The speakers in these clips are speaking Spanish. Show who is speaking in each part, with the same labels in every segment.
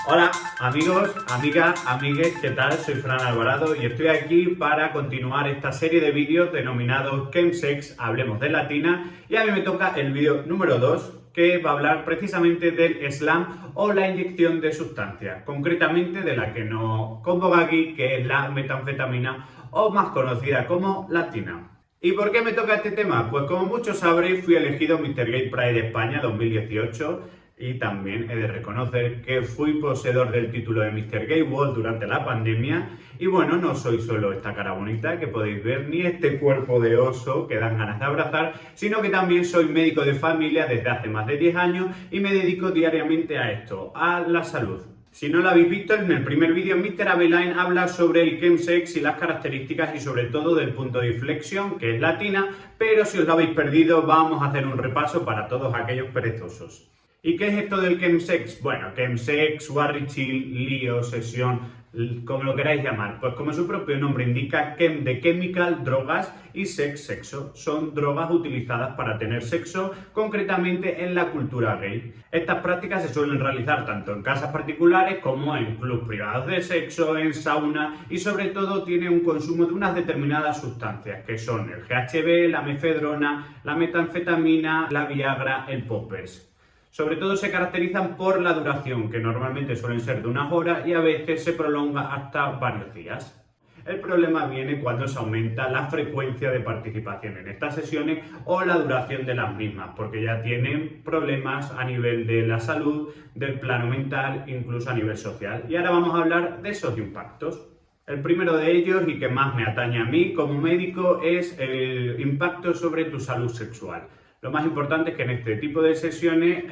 Speaker 1: Hola amigos, amigas, amigues, ¿qué tal? Soy Fran Alvarado y estoy aquí para continuar esta serie de vídeos denominados Chemsex, hablemos de latina, y a mí me toca el vídeo número 2 que va a hablar precisamente del slam o la inyección de sustancias, concretamente de la que nos convoca aquí, que es la metanfetamina o más conocida como latina. ¿Y por qué me toca este tema? Pues como muchos sabréis, fui elegido Mr. Gay Pride España 2018 y también he de reconocer que fui poseedor del título de Mr. Gay World durante la pandemia. Y bueno, no soy solo esta cara bonita que podéis ver, ni este cuerpo de oso que dan ganas de abrazar, sino que también soy médico de familia desde hace más de 10 años y me dedico diariamente a esto, a la salud. Si no lo habéis visto, en el primer vídeo Mr. Aveline habla sobre el chemsex y las características y sobre todo del punto de inflexión, que es latina, pero si os lo habéis perdido vamos a hacer un repaso para todos aquellos perezosos. ¿Y qué es esto del chemsex? Bueno, chemsex, warrichil, lío, sesión, como lo queráis llamar. Pues como su propio nombre indica, chem de chemical, drogas, y sex, sexo. Son drogas utilizadas para tener sexo, concretamente en la cultura gay. Estas prácticas se suelen realizar tanto en casas particulares como en clubes privados de sexo, en sauna, y sobre todo tiene un consumo de unas determinadas sustancias, que son el GHB, la mefedrona, la metanfetamina, la Viagra, el poppers. Sobre todo se caracterizan por la duración, que normalmente suelen ser de unas horas y a veces se prolonga hasta varios días. El problema viene cuando se aumenta la frecuencia de participación en estas sesiones o la duración de las mismas, porque ya tienen problemas a nivel de la salud, del plano mental, incluso a nivel social. Y ahora vamos a hablar de esos impactos. El primero de ellos, y que más me atañe a mí como médico, es el impacto sobre tu salud sexual. Lo más importante es que en este tipo de sesiones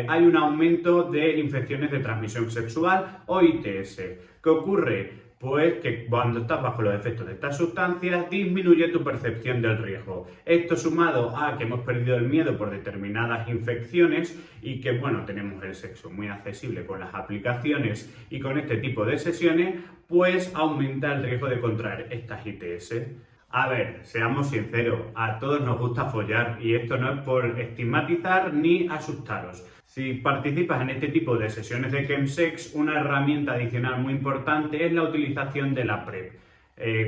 Speaker 1: hay un aumento de infecciones de transmisión sexual o ITS. ¿Qué ocurre? Pues que cuando estás bajo los efectos de estas sustancias disminuye tu percepción del riesgo. Esto sumado a que hemos perdido el miedo por determinadas infecciones y que bueno, tenemos el sexo muy accesible con las aplicaciones y con este tipo de sesiones, pues aumenta el riesgo de contraer estas ITS. A ver, seamos sinceros, a todos nos gusta follar y esto no es por estigmatizar ni asustaros. Si participas en este tipo de sesiones de chemsex, una herramienta adicional muy importante es la utilización de la PrEP.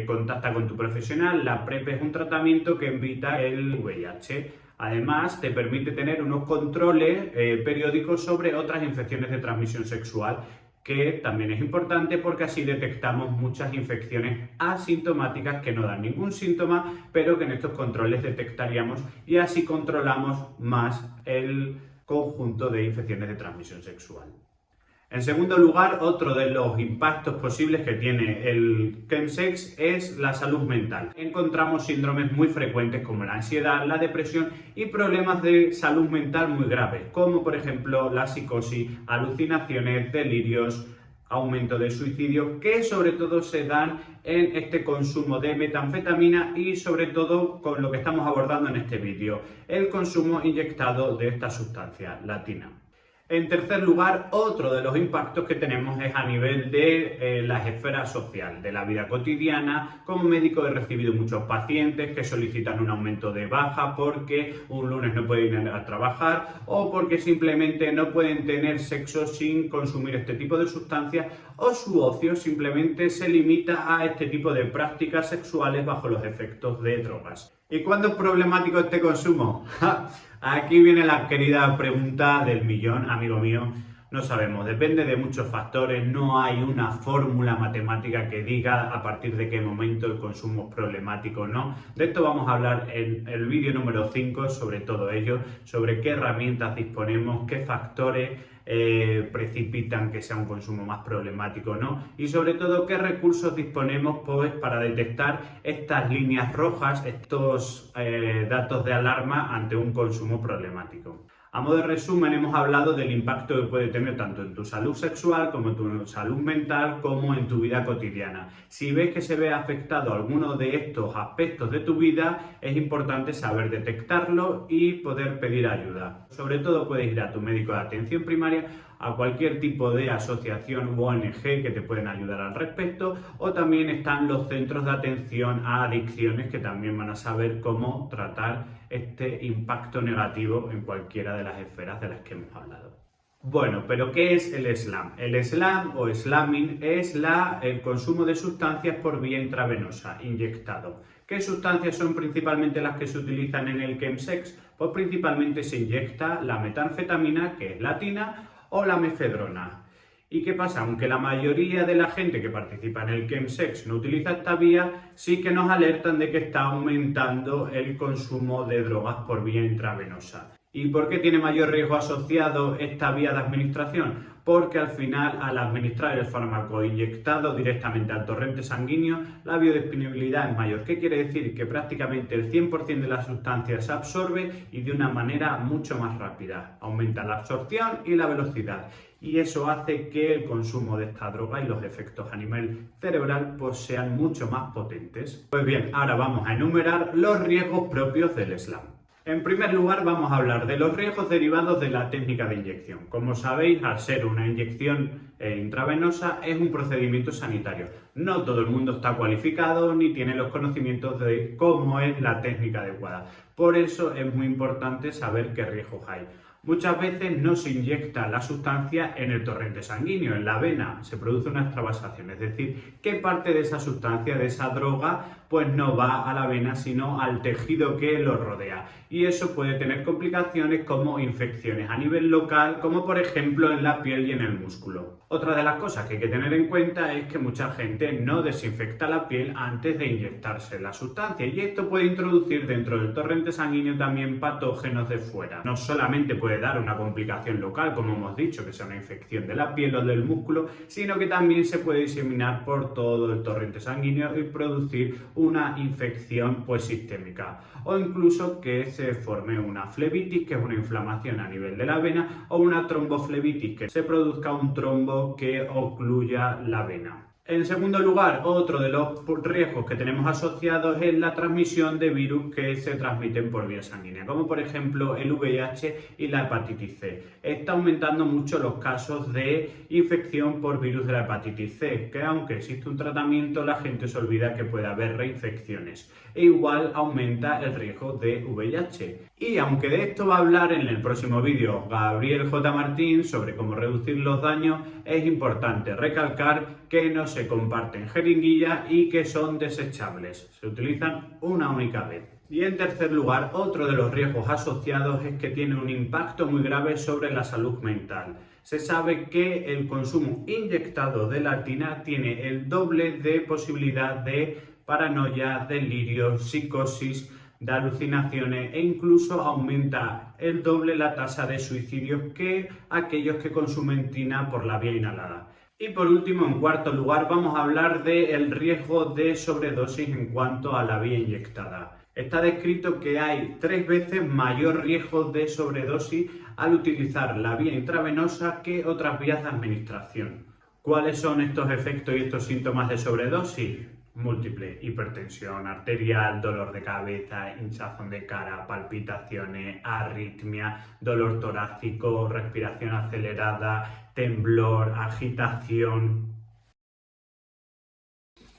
Speaker 1: Contacta con tu profesional. La PrEP es un tratamiento que evita el VIH. Además, te permite tener unos controles periódicos sobre otras infecciones de transmisión sexual, que también es importante porque así detectamos muchas infecciones asintomáticas que no dan ningún síntoma, pero que en estos controles detectaríamos y así controlamos más el conjunto de infecciones de transmisión sexual. En segundo lugar, otro de los impactos posibles que tiene el chemsex es la salud mental. Encontramos síndromes muy frecuentes como la ansiedad, la depresión y problemas de salud mental muy graves, como por ejemplo la psicosis, alucinaciones, delirios, aumento del suicidio, que sobre todo se dan en este consumo de metanfetamina y sobre todo con lo que estamos abordando en este vídeo, el consumo inyectado de esta sustancia, latina. En tercer lugar, otro de los impactos que tenemos es a nivel de la esfera social, de la vida cotidiana. Como médico he recibido muchos pacientes que solicitan un aumento de baja porque un lunes no pueden ir a trabajar o porque simplemente no pueden tener sexo sin consumir este tipo de sustancias o su ocio simplemente se limita a este tipo de prácticas sexuales bajo los efectos de drogas. ¿Y cuándo es problemático este consumo? Aquí viene la querida pregunta del millón, amigo mío. No sabemos, depende de muchos factores, no hay una fórmula matemática que diga a partir de qué momento el consumo es problemático o no. De esto vamos a hablar en el vídeo número 5, sobre todo ello, sobre qué herramientas disponemos, qué factores precipitan que sea un consumo más problemático o no, y sobre todo qué recursos disponemos pues, para detectar estas líneas rojas, estos datos de alarma ante un consumo problemático. A modo de resumen, hemos hablado del impacto que puede tener tanto en tu salud sexual como en tu salud mental como en tu vida cotidiana. Si ves que se ve afectado alguno de estos aspectos de tu vida, es importante saber detectarlo y poder pedir ayuda. Sobre todo puedes ir a tu médico de atención primaria, a cualquier tipo de asociación o ONG que te pueden ayudar al respecto, o también están los centros de atención a adicciones que también van a saber cómo tratar este impacto negativo en cualquiera de las esferas de las que hemos hablado. Bueno, pero ¿qué es el SLAM? El SLAM o slamming es el consumo de sustancias por vía intravenosa, inyectado. ¿Qué sustancias son principalmente las que se utilizan en el chemsex? Pues principalmente se inyecta la metanfetamina, que es la tina, o la mefedrona. ¿Y qué pasa? Aunque la mayoría de la gente que participa en el chemsex no utiliza esta vía, sí que nos alertan de que está aumentando el consumo de drogas por vía intravenosa. ¿Y por qué tiene mayor riesgo asociado esta vía de administración? Porque al final, al administrar el fármaco inyectado directamente al torrente sanguíneo, la biodisponibilidad es mayor. ¿Qué quiere decir? Que prácticamente el 100% de la sustancia se absorbe y de una manera mucho más rápida. Aumenta la absorción y la velocidad. Y eso hace que el consumo de esta droga y los efectos a nivel cerebral pues sean mucho más potentes. Pues bien, ahora vamos a enumerar los riesgos propios del SLAM. En primer lugar, vamos a hablar de los riesgos derivados de la técnica de inyección. Como sabéis, al ser una inyección intravenosa, es un procedimiento sanitario. No todo el mundo está cualificado ni tiene los conocimientos de cómo es la técnica adecuada. Por eso es muy importante saber qué riesgos hay. Muchas veces no se inyecta la sustancia en el torrente sanguíneo, en la vena, se produce una extravasación, es decir, que parte de esa sustancia, de esa droga, pues no va a la vena, sino al tejido que lo rodea. Y eso puede tener complicaciones como infecciones a nivel local, como por ejemplo en la piel y en el músculo. Otra de las cosas que hay que tener en cuenta es que mucha gente no desinfecta la piel antes de inyectarse la sustancia, y esto puede introducir dentro del torrente sanguíneo también patógenos de fuera. No solamente puede dar una complicación local, como hemos dicho, que sea una infección de la piel o del músculo, sino que también se puede diseminar por todo el torrente sanguíneo y producir una infección pues sistémica, o incluso que se forme una flebitis, que es una inflamación a nivel de la vena, o una tromboflebitis, que se produzca un trombo que ocluya la vena. En segundo lugar, otro de los riesgos que tenemos asociados es la transmisión de virus que se transmiten por vía sanguínea, como por ejemplo el VIH y la hepatitis C. Está aumentando mucho los casos de infección por virus de la hepatitis C, que aunque existe un tratamiento, la gente se olvida que puede haber reinfecciones. E igual aumenta el riesgo de VIH. Y aunque de esto va a hablar en el próximo vídeo Gabriel J. Martín sobre cómo reducir los daños, es importante recalcar que no se comparten jeringuillas y que son desechables. Se utilizan una única vez. Y en tercer lugar, otro de los riesgos asociados es que tiene un impacto muy grave sobre la salud mental. Se sabe que el consumo inyectado de la tina tiene el doble de posibilidad de paranoia, delirio, psicosis, de alucinaciones, e incluso aumenta el doble la tasa de suicidios que aquellos que consumen tina por la vía inhalada. Y por último, en cuarto lugar, vamos a hablar del riesgo de sobredosis en cuanto a la vía inyectada. Está descrito que hay 3 veces mayor riesgo de sobredosis al utilizar la vía intravenosa que otras vías de administración. ¿Cuáles son estos efectos y estos síntomas de sobredosis? Múltiple: hipertensión arterial, dolor de cabeza, hinchazón de cara, palpitaciones, arritmia, dolor torácico, respiración acelerada, temblor, agitación.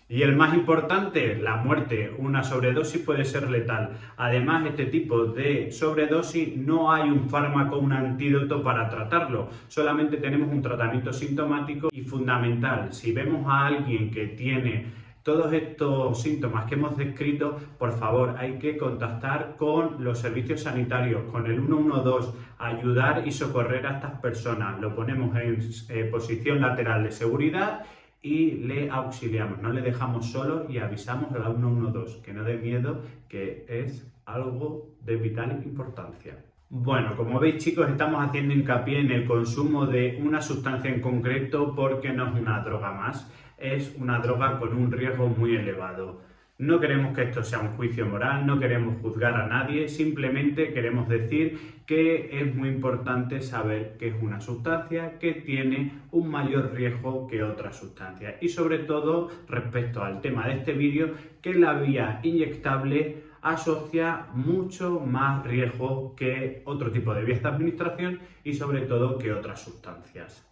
Speaker 1: Y el más importante, la muerte. Una sobredosis puede ser letal. Además, este tipo de sobredosis no hay un fármaco, un antídoto para tratarlo. Solamente tenemos un tratamiento sintomático y fundamental. Si vemos a alguien que tiene todos estos síntomas que hemos descrito, por favor, hay que contactar con los servicios sanitarios, con el 112, ayudar y socorrer a estas personas. Lo ponemos en posición lateral de seguridad y le auxiliamos, no le dejamos solo y avisamos a la 112, que no dé miedo, que es algo de vital importancia. Bueno, como veis, chicos, estamos haciendo hincapié en el consumo de una sustancia en concreto porque no es una droga más, es una droga con un riesgo muy elevado. No queremos que esto sea un juicio moral, no queremos juzgar a nadie, simplemente queremos decir que es muy importante saber que es una sustancia que tiene un mayor riesgo que otras sustancias. Y sobre todo, respecto al tema de este vídeo, que la vía inyectable asocia mucho más riesgo que otro tipo de vías de administración y sobre todo que otras sustancias.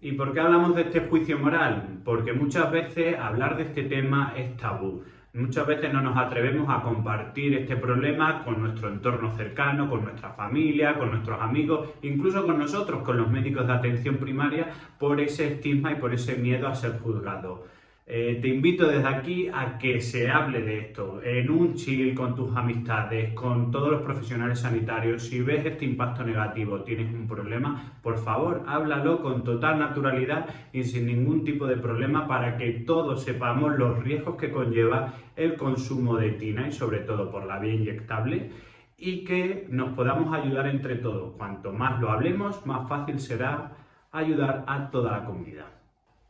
Speaker 1: ¿Y por qué hablamos de este juicio moral? Porque muchas veces hablar de este tema es tabú. Muchas veces no nos atrevemos a compartir este problema con nuestro entorno cercano, con nuestra familia, con nuestros amigos, incluso con nosotros, con los médicos de atención primaria, por ese estigma y por ese miedo a ser juzgado. Te invito desde aquí a que se hable de esto en un chill con tus amistades, con todos los profesionales sanitarios. Si ves este impacto negativo, tienes un problema, por favor, háblalo con total naturalidad y sin ningún tipo de problema para que todos sepamos los riesgos que conlleva el consumo de tina y sobre todo por la vía inyectable y que nos podamos ayudar entre todos. Cuanto más lo hablemos, más fácil será ayudar a toda la comunidad.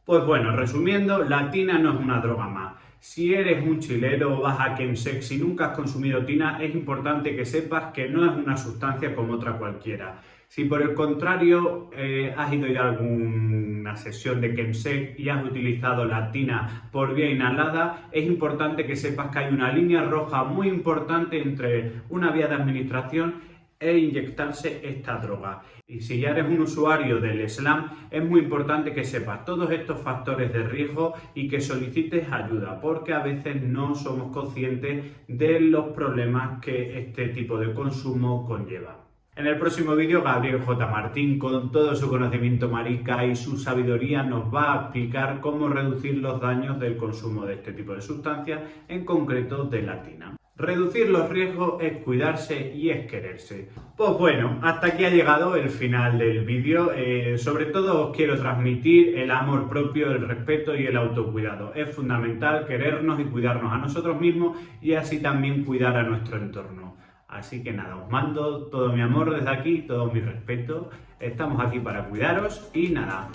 Speaker 1: Pues bueno, resumiendo, la tina no es una droga más. Si eres un chilero o vas a chemsex y nunca has consumido tina, es importante que sepas que no es una sustancia como otra cualquiera. Si por el contrario has ido ya a alguna sesión de chemsex y has utilizado la tina por vía inhalada, es importante que sepas que hay una línea roja muy importante entre una vía de administración e inyectarse esta droga. Y si ya eres un usuario del SLAM, es muy importante que sepas todos estos factores de riesgo y que solicites ayuda, porque a veces no somos conscientes de los problemas que este tipo de consumo conlleva. En el próximo vídeo, Gabriel J. Martín, con todo su conocimiento marica y su sabiduría, nos va a explicar cómo reducir los daños del consumo de este tipo de sustancias, en concreto de la tina. Reducir los riesgos es cuidarse y es quererse. Pues bueno, hasta aquí ha llegado el final del vídeo. Sobre todo os quiero transmitir el amor propio, el respeto y el autocuidado. Es fundamental querernos y cuidarnos a nosotros mismos y así también cuidar a nuestro entorno. Así que nada, os mando todo mi amor desde aquí, todo mi respeto. Estamos aquí para cuidaros y nada,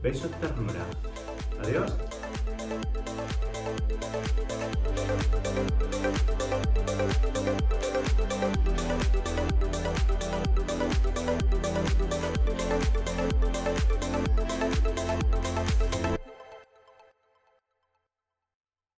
Speaker 1: besos, ternura. Adiós.